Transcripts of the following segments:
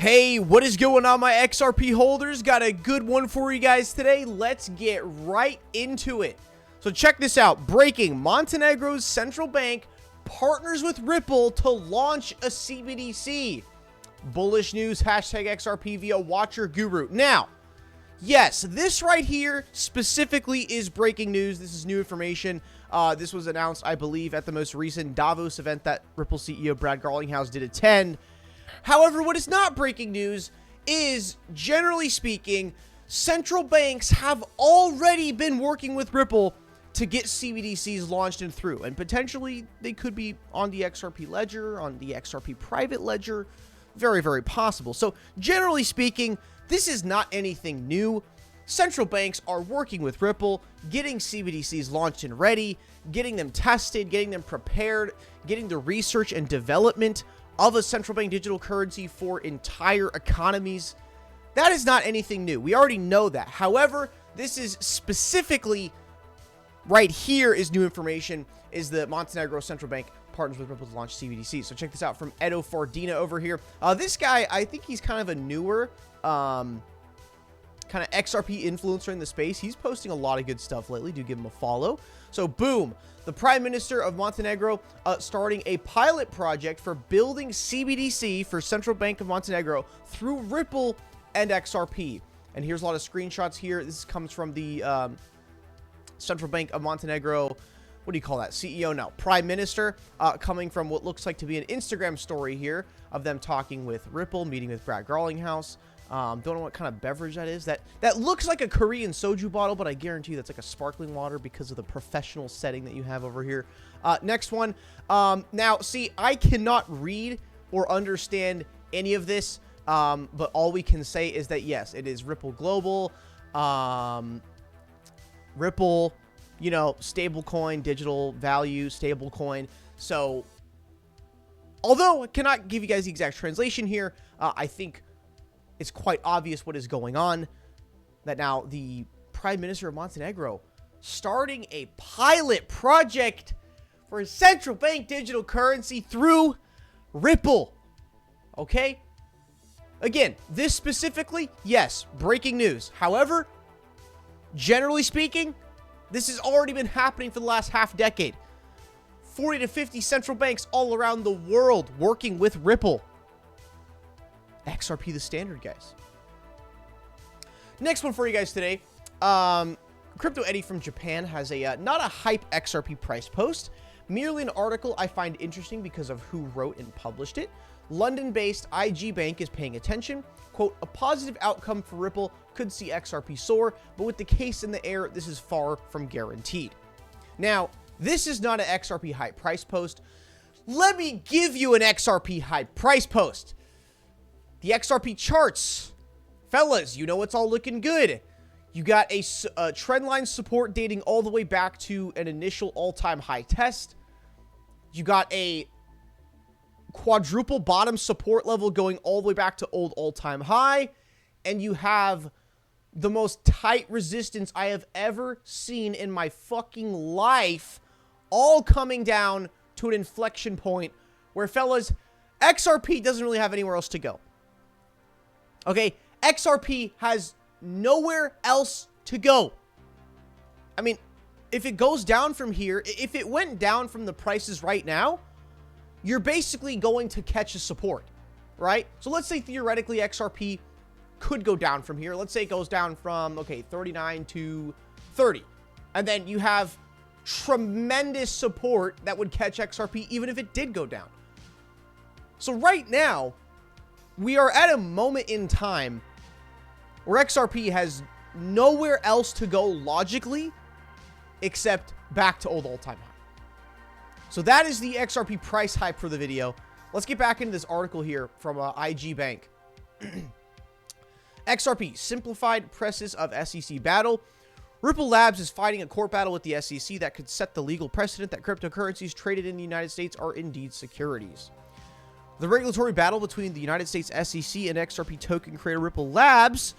Hey, what is going on, my XRP holders? Got a good one for you guys today. Let's get right into it. So check this out. Breaking: Montenegro's central bank partners with Ripple to launch a CBDC. Bullish news, hashtag XRP via Watcher Guru. Now, yes, this right here specifically is breaking news. This is new information. This was announced, I believe, at the most recent Davos event that Ripple CEO Brad Garlinghouse did attend. However, what is not breaking news is, generally speaking, central banks have already been working with Ripple to get CBDCs launched and through. And potentially, they could be on the XRP ledger, on the XRP private ledger. Very, very possible. So, generally speaking, this is not anything new. Central banks are working with Ripple, getting CBDCs launched and ready, getting them tested, getting them prepared, getting the research and development of a central bank digital currency for entire economies. That is not anything new. We already know that. However, this is specifically right here is new information, is the Montenegro Central Bank partners with Ripple to launch CBDC. So check this out from Edo Fardina over here. This guy, I think he's kind of a newer kind of XRP influencer in the space. He's posting a lot of good stuff lately. Do give him a follow. So boom, the Prime Minister of Montenegro starting a pilot project for building CBDC for Central Bank of Montenegro through Ripple and XRP. And here's a lot of screenshots here. This comes from the Central Bank of Montenegro. What do you call that? CEO now. Prime Minister, coming from what looks like to be an Instagram story here of them talking with Ripple, meeting with Brad Garlinghouse. Don't know what kind of beverage that is. That looks like a Korean soju bottle, but I guarantee you that's like a sparkling water because of the professional setting that you have over here. Next one. Now, see, I cannot read or understand any of this, but all we can say is that, yes, it is Ripple Global. Ripple, you know, stablecoin, digital value, stablecoin. So, although I cannot give you guys the exact translation here, I think it's quite obvious what is going on, that now the Prime Minister of Montenegro starting a pilot project for a central bank digital currency through Ripple. Okay? Again, this specifically, yes, breaking news. However, generally speaking, this has already been happening for the last half decade. 40 to 50 central banks all around the world working with Ripple. XRP the standard, guys. Next one for you guys today. Crypto Eddie from Japan has a not a hype XRP price post, merely an article I find interesting because of who wrote and published it. London-based IG Bank is paying attention. Quote, a positive outcome for Ripple could see XRP soar, but with the case in the air, this is far from guaranteed. Now, this is not an XRP hype price post. Let me give you an XRP hype price post. The XRP charts. Fellas, you know it's all looking good. You got a trendline support dating all the way back to an initial all-time high test. You got a quadruple bottom support level going all the way back to old all-time high. And you have the most tight resistance I have ever seen in my fucking life, all coming down to an inflection point where, fellas, XRP doesn't really have anywhere else to go. Okay, XRP has nowhere else to go. I mean, if it goes down from here, if it went down from the prices right now, you're basically going to catch a support, right? So let's say theoretically XRP could go down from here. Let's say it goes down from, okay, 39 to 30. And then you have tremendous support that would catch XRP even if it did go down. So right now, we are at a moment in time where XRP has nowhere else to go logically except back to old all-time high. So that is the XRP price hype for the video. Let's get back into this article here from IG Bank. XRP, simplified presses of SEC battle. Ripple Labs is fighting a court battle with the SEC that could set the legal precedent that cryptocurrencies traded in the United States are indeed securities. The regulatory battle between the United States SEC and XRP token creator Ripple Labs.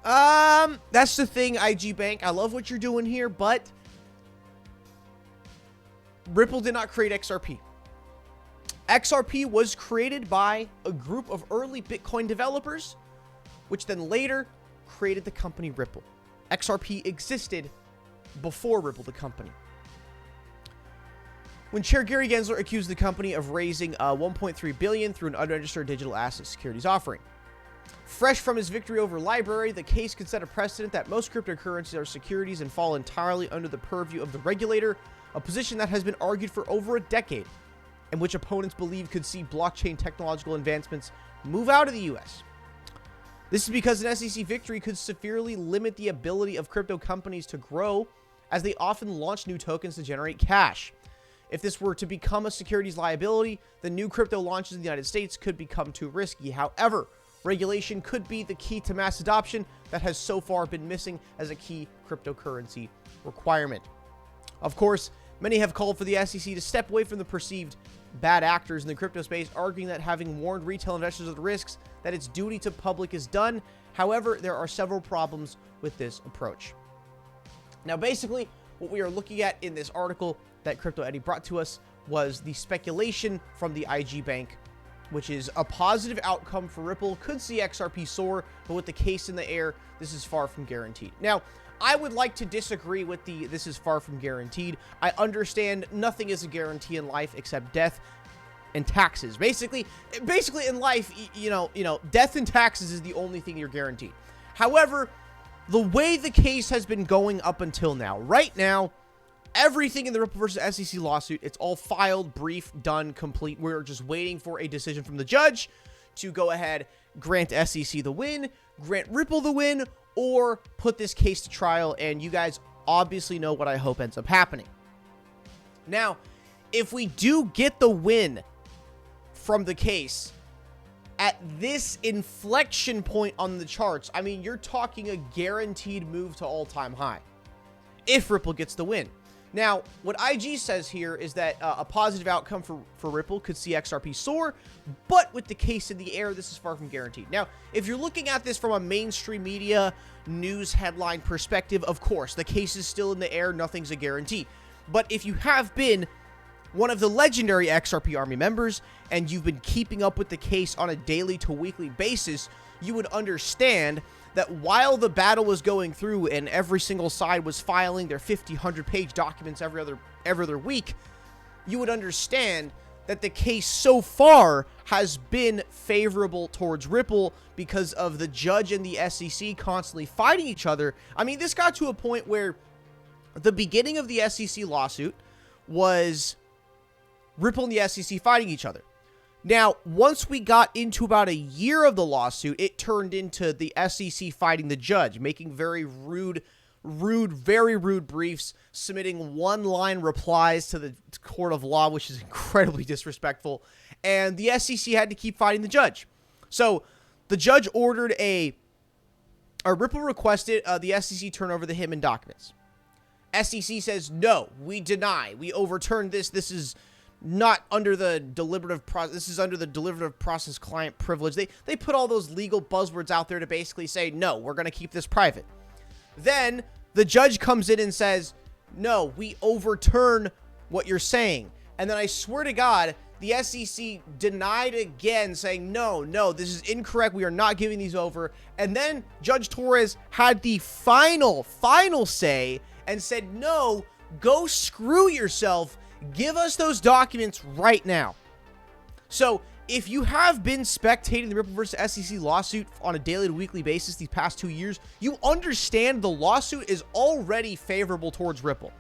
That's the thing, IG Bank. I love what you're doing here, but Ripple did not create XRP. XRP was created by a group of early Bitcoin developers, which then later created the company Ripple. XRP existed before Ripple, the company. When Chair Gary Gensler accused the company of raising $1.3 billion through an unregistered digital asset securities offering. Fresh from his victory over Library, the case could set a precedent that most cryptocurrencies are securities and fall entirely under the purview of the regulator, a position that has been argued for over a decade, and which opponents believe could see blockchain technological advancements move out of the U.S. This is because an SEC victory could severely limit the ability of crypto companies to grow, as they often launch new tokens to generate cash. If this were to become a securities liability, the new crypto launches in the United States could become too risky. However, regulation could be the key to mass adoption that has so far been missing as a key cryptocurrency requirement. Of course, many have called for the SEC to step away from the perceived bad actors in the crypto space, arguing that having warned retail investors of the risks, that its duty to public is done. However, there are several problems with this approach. Now, basically, what we are looking at in this article that Crypto Eddie brought to us was the speculation from the IG Bank, which is a positive outcome for Ripple, could see XRP soar, but with the case in the air, this is far from guaranteed. Now, I would like to disagree with this is far from guaranteed. I understand nothing is a guarantee in life except death and taxes. Basically in life, you know, death and taxes is the only thing you're guaranteed. However, the way the case has been going up until now, right now, everything in the Ripple versus SEC lawsuit, it's all filed, brief, done, complete. We're just waiting for a decision from the judge to go ahead, grant SEC the win, grant Ripple the win, or put this case to trial, and you guys obviously know what I hope ends up happening. Now, if we do get the win from the case at this inflection point on the charts, I mean, you're talking a guaranteed move to all-time high if Ripple gets the win. Now, what IG says here is that a positive outcome for Ripple could see XRP soar, but with the case in the air, this is far from guaranteed. Now, if you're looking at this from a mainstream media news headline perspective, of course, the case is still in the air, nothing's a guarantee. But if you have been one of the legendary XRP Army members, and you've been keeping up with the case on a daily to weekly basis, you would understand that while the battle was going through and every single side was filing their 50, 100-page documents every other week, you would understand that the case so far has been favorable towards Ripple because of the judge and the SEC constantly fighting each other. I mean, this got to a point where the beginning of the SEC lawsuit was Ripple and the SEC fighting each other. Now, once we got into about a year of the lawsuit, it turned into the SEC fighting the judge, making very rude briefs, submitting one-line replies to the court of law, which is incredibly disrespectful, and the SEC had to keep fighting the judge. So, the judge ordered Ripple requested the SEC turn over the Hinman documents. SEC says, no, we deny. We overturned this. This is not under the deliberative process. This is under the deliberative process client privilege. They put all those legal buzzwords out there to basically say, no, we're going to keep this private. Then the judge comes in and says, no, we overturn what you're saying. And then I swear to God, the SEC denied again, saying, no, this is incorrect. We are not giving these over. And then Judge Torres had the final say and said, no, go screw yourself. Give us those documents right now. So, if you have been spectating the Ripple versus SEC lawsuit on a daily to weekly basis these past 2 years, you understand the lawsuit is already favorable towards Ripple.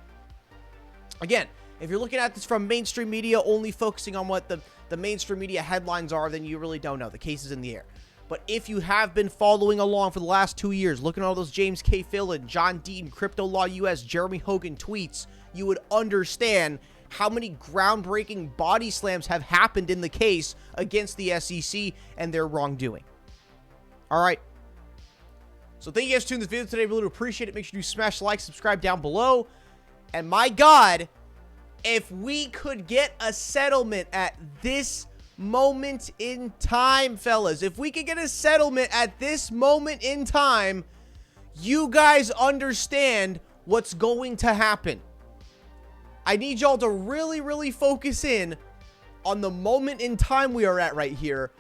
Again, if you're looking at this from mainstream media, only focusing on what the mainstream media headlines are, then you really don't know. The case is in the air. But if you have been following along for the last 2 years, looking at all those James K. Fillon, John Deaton, Crypto Law US, Jeremy Hogan tweets, you would understand how many groundbreaking body slams have happened in the case against the SEC and their wrongdoing. All right. So thank you guys for tuning this video today. Really appreciate it. Make sure you smash the like, subscribe down below. And my God, if we could get a settlement at this moment in time, fellas, if we could get a settlement at this moment in time, you guys understand what's going to happen. I need y'all to really focus in on the moment in time we are at right here,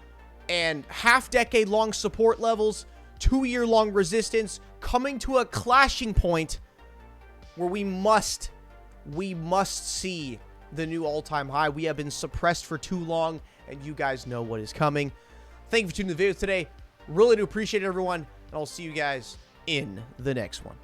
and half-decade long support levels, 2-year-long resistance, coming to a clashing point where we must see the new all-time high. We have been suppressed for too long, and you guys know what is coming. Thank you for tuning in the video today. Really do appreciate it, everyone, and I'll see you guys in the next one.